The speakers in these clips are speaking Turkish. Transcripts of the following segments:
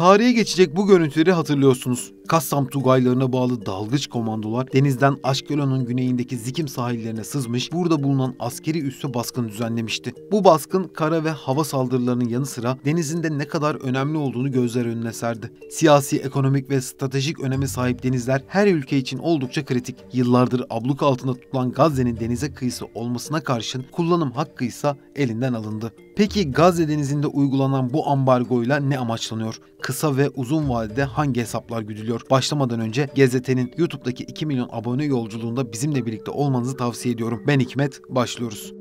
Tarihe geçecek bu görüntüleri hatırlıyorsunuz. Kassam Tugaylarına bağlı dalgıç komandolar denizden Aşkelon'un güneyindeki Zikim sahillerine sızmış, burada bulunan askeri üsse baskın düzenlemişti. Bu baskın kara ve hava saldırılarının yanı sıra denizin de ne kadar önemli olduğunu gözler önüne serdi. Siyasi, ekonomik ve stratejik öneme sahip denizler her ülke için oldukça kritik. Yıllardır abluk altında tutulan Gazze'nin denize kıyısı olmasına karşın kullanım hakkı ise elinden alındı. Peki Gazze denizinde uygulanan bu ambargoyla ne amaçlanıyor? Kısa ve uzun vadede hangi hesaplar güdülüyor? Başlamadan önce GZT'nin YouTube'daki 2 milyon abone yolculuğunda bizimle birlikte olmanızı tavsiye ediyorum. Ben Hikmet, başlıyoruz.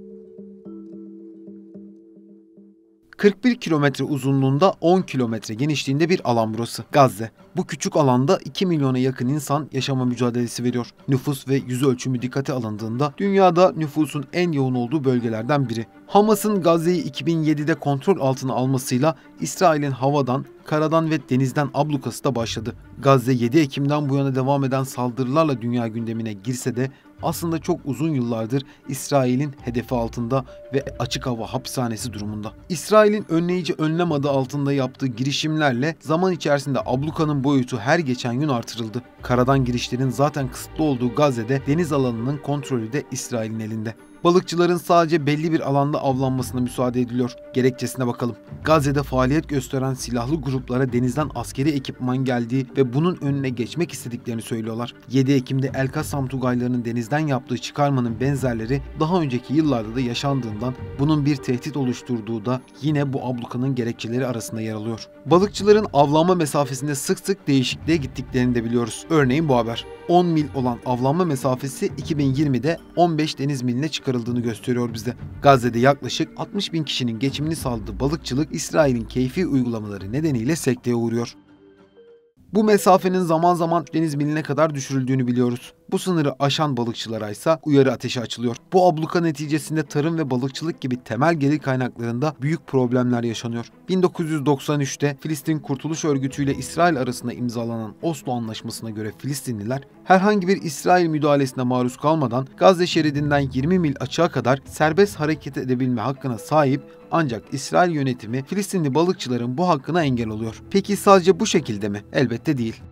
41 kilometre uzunluğunda 10 kilometre genişliğinde bir alan burası. Gazze. Bu küçük alanda 2 milyona yakın insan yaşama mücadelesi veriyor. Nüfus ve yüz ölçümü dikkate alındığında dünyada nüfusun en yoğun olduğu bölgelerden biri. Hamas'ın Gazze'yi 2007'de kontrol altına almasıyla İsrail'in havadan, karadan ve denizden ablukası da başladı. Gazze 7 Ekim'den bu yana devam eden saldırılarla dünya gündemine girse de aslında çok uzun yıllardır İsrail'in hedefi altında ve açık hava hapishanesi durumunda. İsrail'in önleyici önlem adı altında yaptığı girişimlerle zaman içerisinde ablukanın boyutu her geçen gün artırıldı. Karadan girişlerin zaten kısıtlı olduğu Gazze'de deniz alanının kontrolü de İsrail'in elinde. Balıkçıların sadece belli bir alanda avlanmasına müsaade ediliyor. Gerekçesine bakalım. Gazze'de faaliyet gösteren silahlı gruplara denizden askeri ekipman geldiği ve bunun önüne geçmek istediklerini söylüyorlar. 7 Ekim'de El Kassam Tugaylarının denizden yaptığı çıkarmanın benzerleri daha önceki yıllarda da yaşandığından bunun bir tehdit oluşturduğu da yine bu ablukanın gerekçeleri arasında yer alıyor. Balıkçıların avlanma mesafesinde sık sık değişikliğe gittiklerini de biliyoruz. Örneğin bu haber. 10 mil olan avlanma mesafesi 2020'de 15 deniz miline çıkarıldığını gösteriyor bize. Gazze'de yaklaşık 60 bin kişinin geçimini sağladığı balıkçılık İsrail'in keyfi uygulamaları nedeniyle sekteye uğruyor. Bu mesafenin zaman zaman deniz miline kadar düşürüldüğünü biliyoruz. Bu sınırı aşan balıkçılara ise uyarı ateşi açılıyor. Bu abluka neticesinde tarım ve balıkçılık gibi temel gelir kaynaklarında büyük problemler yaşanıyor. 1993'te Filistin Kurtuluş Örgütü ile İsrail arasında imzalanan Oslo Anlaşması'na göre Filistinliler herhangi bir İsrail müdahalesine maruz kalmadan Gazze şeridinden 20 mil açığa kadar serbest hareket edebilme hakkına sahip, ancak İsrail yönetimi Filistinli balıkçıların bu hakkına engel oluyor. Peki sadece bu şekilde mi? Elbette değil.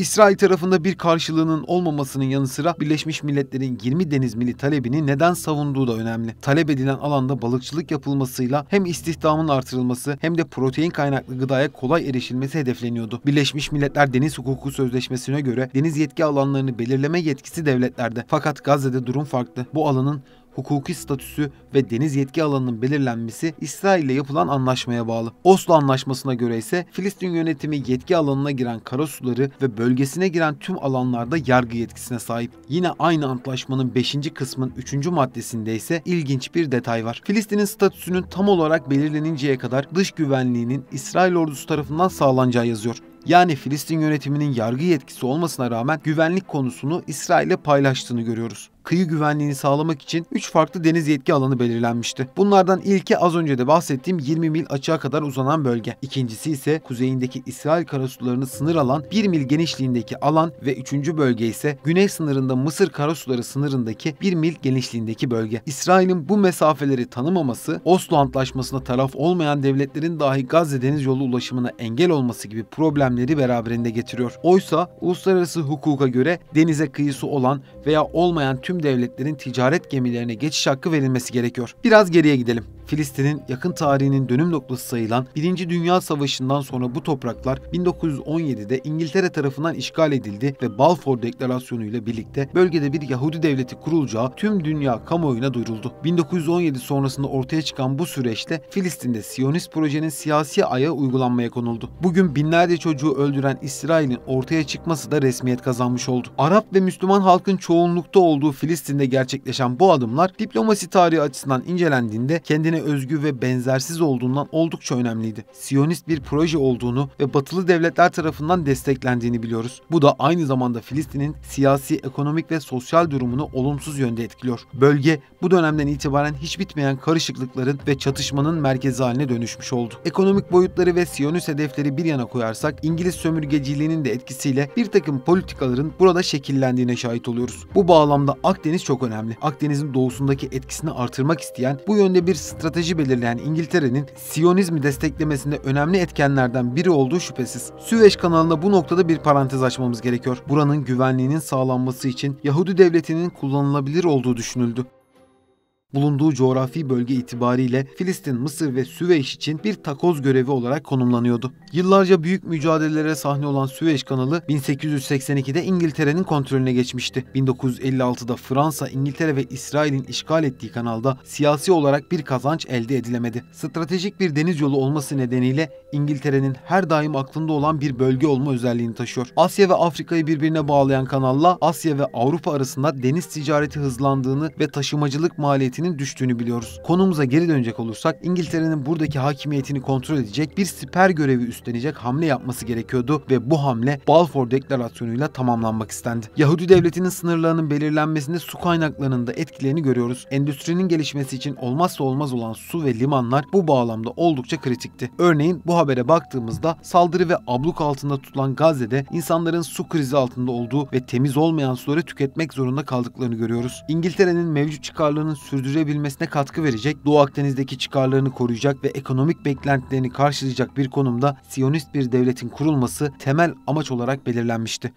İsrail tarafında bir karşılığının olmamasının yanı sıra Birleşmiş Milletler'in 20 deniz mili talebini neden savunduğu da önemli. Talep edilen alanda balıkçılık yapılmasıyla hem istihdamın artırılması hem de protein kaynaklı gıdaya kolay erişilmesi hedefleniyordu. Birleşmiş Milletler Deniz Hukuku Sözleşmesi'ne göre deniz yetki alanlarını belirleme yetkisi devletlerde. Fakat Gazze'de durum farklı. Bu alanın hukuki statüsü ve deniz yetki alanının belirlenmesi İsrail ile yapılan anlaşmaya bağlı. Oslo Anlaşması'na göre ise Filistin yönetimi yetki alanına giren karasuları ve bölgesine giren tüm alanlarda yargı yetkisine sahip. Yine aynı antlaşmanın 5. kısmın 3. maddesinde ise ilginç bir detay var. Filistin'in statüsünün tam olarak belirleninceye kadar dış güvenliğinin İsrail ordusu tarafından sağlanacağı yazıyor. Yani Filistin yönetiminin yargı yetkisi olmasına rağmen güvenlik konusunu İsrail'le paylaştığını görüyoruz. Kıyı güvenliğini sağlamak için 3 farklı deniz yetki alanı belirlenmişti. Bunlardan ilki az önce de bahsettiğim 20 mil açığa kadar uzanan bölge. İkincisi ise kuzeyindeki İsrail karasularını sınır alan 1 mil genişliğindeki alan ve 3. bölge ise güney sınırında Mısır karasuları sınırındaki 1 mil genişliğindeki bölge. İsrail'in bu mesafeleri tanımaması, Oslo Antlaşması'na taraf olmayan devletlerin dahi Gazze deniz yolu ulaşımına engel olması gibi problemleri beraberinde getiriyor. Oysa uluslararası hukuka göre denize kıyısı olan veya olmayan tüm devletlerin ticaret gemilerine geçiş hakkı verilmesi gerekiyor. Biraz geriye gidelim. Filistin'in yakın tarihinin dönüm noktası sayılan 1. Dünya Savaşı'ndan sonra bu topraklar 1917'de İngiltere tarafından işgal edildi ve Balfour Deklarasyonu ile birlikte bölgede bir Yahudi devleti kurulacağı tüm dünya kamuoyuna duyuruldu. 1917 sonrasında ortaya çıkan bu süreçte Filistin'de Siyonist projenin siyasi ayağı uygulanmaya konuldu. Bugün binlerce çocuğu öldüren İsrail'in ortaya çıkması da resmiyet kazanmış oldu. Arap ve Müslüman halkın çoğunlukta olduğu Filistin'de gerçekleşen bu adımlar diplomasi tarihi açısından incelendiğinde kendine özgü ve benzersiz olduğundan oldukça önemliydi. Siyonist bir proje olduğunu ve batılı devletler tarafından desteklendiğini biliyoruz. Bu da aynı zamanda Filistin'in siyasi, ekonomik ve sosyal durumunu olumsuz yönde etkiliyor. Bölge bu dönemden itibaren hiç bitmeyen karışıklıkların ve çatışmanın merkezi haline dönüşmüş oldu. Ekonomik boyutları ve Siyonist hedefleri bir yana koyarsak, İngiliz sömürgeciliğinin de etkisiyle bir takım politikaların burada şekillendiğine şahit oluyoruz. Bu bağlamda Akdeniz çok önemli. Akdeniz'in doğusundaki etkisini artırmak isteyen, bu yönde bir strateji belirleyen İngiltere'nin Siyonizmi desteklemesinde önemli etkenlerden biri olduğu şüphesiz. Süveyş kanalında bu noktada bir parantez açmamız gerekiyor. Buranın güvenliğinin sağlanması için Yahudi devletinin kullanılabilir olduğu düşünüldü. Bulunduğu coğrafi bölge itibariyle Filistin, Mısır ve Süveyş için bir takoz görevi olarak konumlanıyordu. Yıllarca büyük mücadelelere sahne olan Süveyş kanalı 1882'de İngiltere'nin kontrolüne geçmişti. 1956'da Fransa, İngiltere ve İsrail'in işgal ettiği kanalda siyasi olarak bir kazanç elde edilemedi. Stratejik bir deniz yolu olması nedeniyle İngiltere'nin her daim aklında olan bir bölge olma özelliğini taşıyor. Asya ve Afrika'yı birbirine bağlayan kanalla Asya ve Avrupa arasında deniz ticareti hızlandığını ve taşımacılık maliyetinin düştüğünü biliyoruz. Konumuza geri dönecek olursak, İngiltere'nin buradaki hakimiyetini kontrol edecek bir siper görevi üstlenecek hamle yapması gerekiyordu ve bu hamle Balfour Deklarasyonu'yla tamamlanmak istendi. Yahudi devletinin sınırlarının belirlenmesinde su kaynaklarının da etkilerini görüyoruz. Endüstrinin gelişmesi için olmazsa olmaz olan su ve limanlar bu bağlamda oldukça kritikti. Örneğin bu habere baktığımızda saldırı ve abluk altında tutulan Gazze'de insanların su krizi altında olduğu ve temiz olmayan suları tüketmek zorunda kaldıklarını görüyoruz. İngiltere'nin mevcut çıkarlarının sürdürebilmesine katkı verecek, Doğu Akdeniz'deki çıkarlarını koruyacak ve ekonomik beklentilerini karşılayacak bir konumda Siyonist bir devletin kurulması temel amaç olarak belirlenmişti.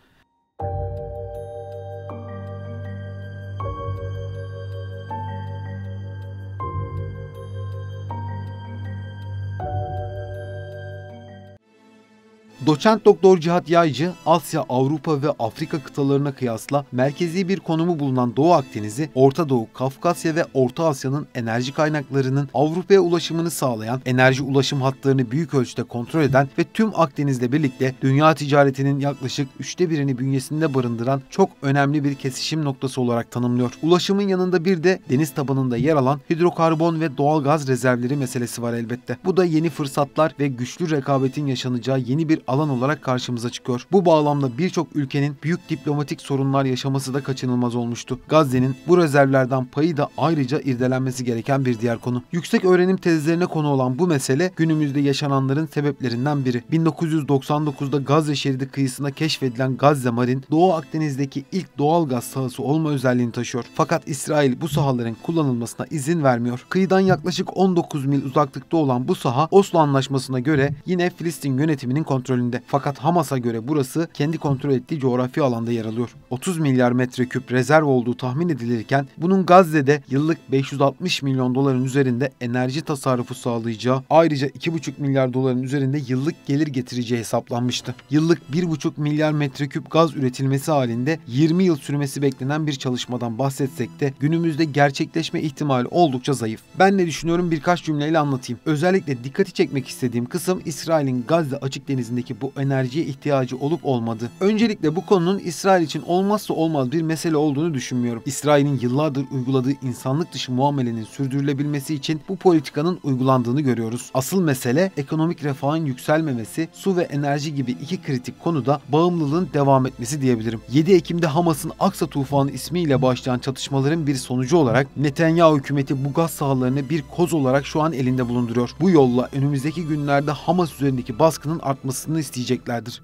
Doçent Doktor Cihat Yaycı, Asya, Avrupa ve Afrika kıtalarına kıyasla merkezi bir konumu bulunan Doğu Akdeniz'i, Orta Doğu, Kafkasya ve Orta Asya'nın enerji kaynaklarının Avrupa'ya ulaşımını sağlayan, enerji ulaşım hatlarını büyük ölçüde kontrol eden ve tüm Akdeniz'le birlikte dünya ticaretinin yaklaşık 1/3'ini bünyesinde barındıran çok önemli bir kesişim noktası olarak tanımlıyor. Ulaşımın yanında bir de deniz tabanında yer alan hidrokarbon ve doğal gaz rezervleri meselesi var elbette. Bu da yeni fırsatlar ve güçlü rekabetin yaşanacağı yeni bir alan olarak karşımıza çıkıyor. Bu bağlamda birçok ülkenin büyük diplomatik sorunlar yaşaması da kaçınılmaz olmuştu. Gazze'nin bu rezervlerden payı da ayrıca irdelenmesi gereken bir diğer konu. Yüksek öğrenim tezlerine konu olan bu mesele günümüzde yaşananların sebeplerinden biri. 1999'da Gazze şeridi kıyısında keşfedilen Gazze Marin, Doğu Akdeniz'deki ilk doğal gaz sahası olma özelliğini taşıyor. Fakat İsrail bu sahaların kullanılmasına izin vermiyor. Kıyıdan yaklaşık 19 mil uzaklıkta olan bu saha Oslo Anlaşması'na göre yine Filistin yönetiminin kontrolünde. Fakat Hamas'a göre burası kendi kontrol ettiği coğrafi alanda yer alıyor. 30 milyar metreküp rezerv olduğu tahmin edilirken bunun Gazze'de yıllık 560 milyon doların üzerinde enerji tasarrufu sağlayacağı, ayrıca 2,5 milyar doların üzerinde yıllık gelir getireceği hesaplanmıştı. Yıllık 1,5 milyar metreküp gaz üretilmesi halinde 20 yıl sürmesi beklenen bir çalışmadan bahsetsek de günümüzde gerçekleşme ihtimali oldukça zayıf. Ben ne düşünüyorum birkaç cümleyle anlatayım. Özellikle dikkati çekmek istediğim kısım İsrail'in Gazze açık denizindeki bu enerjiye ihtiyacı olup olmadığı. Öncelikle bu konunun İsrail için olmazsa olmaz bir mesele olduğunu düşünmüyorum. İsrail'in yıllardır uyguladığı insanlık dışı muamelenin sürdürülebilmesi için bu politikanın uygulandığını görüyoruz. Asıl mesele ekonomik refahın yükselmemesi, su ve enerji gibi iki kritik konuda bağımlılığın devam etmesi diyebilirim. 7 Ekim'de Hamas'ın Aksa Tufanı ismiyle başlayan çatışmaların bir sonucu olarak Netanyahu hükümeti bu gaz sahalarını bir koz olarak şu an elinde bulunduruyor. Bu yolla önümüzdeki günlerde Hamas üzerindeki baskının artmasını isteyeceklerdir.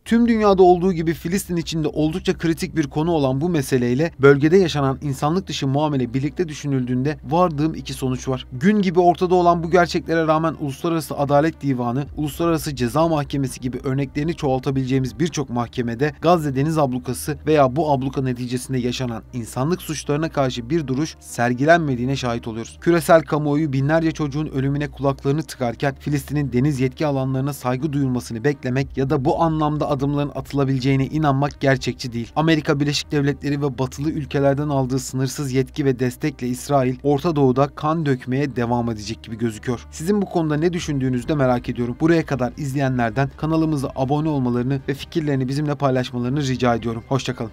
Tüm dünyada olduğu gibi Filistin için de oldukça kritik bir konu olan bu meseleyle bölgede yaşanan insanlık dışı muamele birlikte düşünüldüğünde vardığım iki sonuç var. Gün gibi ortada olan bu gerçeklere rağmen Uluslararası Adalet Divanı, Uluslararası Ceza Mahkemesi gibi örneklerini çoğaltabileceğimiz birçok mahkemede Gazze deniz ablukası veya bu abluka neticesinde yaşanan insanlık suçlarına karşı bir duruş sergilenmediğine şahit oluyoruz. Küresel kamuoyu binlerce çocuğun ölümüne kulaklarını tıkarken Filistin'in deniz yetki alanlarına saygı duyulmasını beklemek ya da bu anlamda adımların atılabileceğine inanmak gerçekçi değil. Amerika Birleşik Devletleri ve batılı ülkelerden aldığı sınırsız yetki ve destekle İsrail, Orta Doğu'da kan dökmeye devam edecek gibi gözüküyor. Sizin bu konuda ne düşündüğünüzü de merak ediyorum. Buraya kadar izleyenlerden kanalımıza abone olmalarını ve fikirlerini bizimle paylaşmalarını rica ediyorum. Hoşça kalın.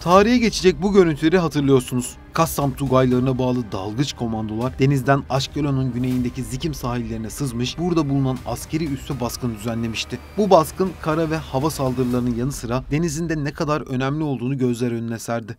Tarihe geçecek bu görüntüleri hatırlıyorsunuz. Kassam Tugaylarına bağlı dalgıç komandolar denizden Aşkelon'un güneyindeki Zikim sahillerine sızmış, burada bulunan askeri üsse baskın düzenlemişti. Bu baskın kara ve hava saldırılarının yanı sıra denizin de ne kadar önemli olduğunu gözler önüne serdi.